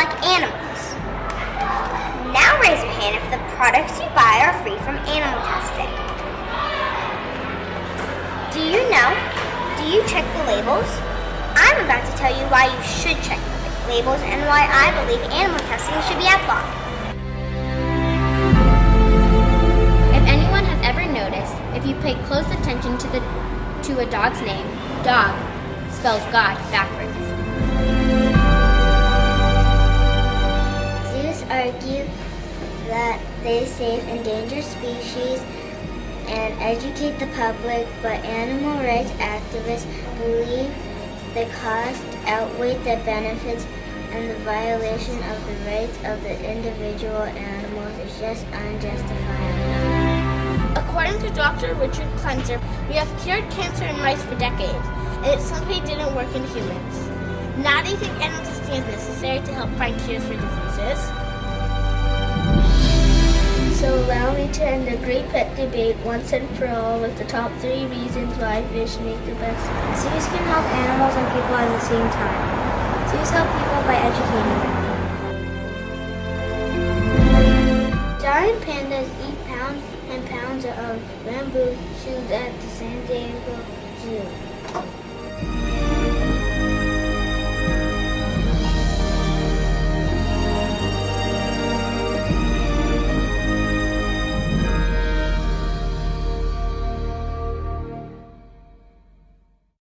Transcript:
like animals. Now raise your hand if the products you buy are free from animal testing. Do you know? Do you check the labels? I'm about to tell you why you should check the labels and why I believe animal testing should be outlawed. If anyone has ever noticed, if you pay close attention to a dog's name, dog spells God backwards. Zoos argue that they save endangered species and educate the public, but animal rights activists believe the cost outweigh the benefits and the violation of the rights of the individual animals is just unjustifiable. According to Dr. Richard Cleanser, we have cured cancer in mice for decades, and it simply didn't work in humans. Now do you think animal testing is necessary to help find cures for diseases? So allow me to end the great pet debate once and for all with the top 3 reasons why fish make the best pets. Zoos can help animals and people at the same time. Zoos help people by educating them. Giant pandas eat pounds and pounds of bamboo shoots at the San Diego Zoo.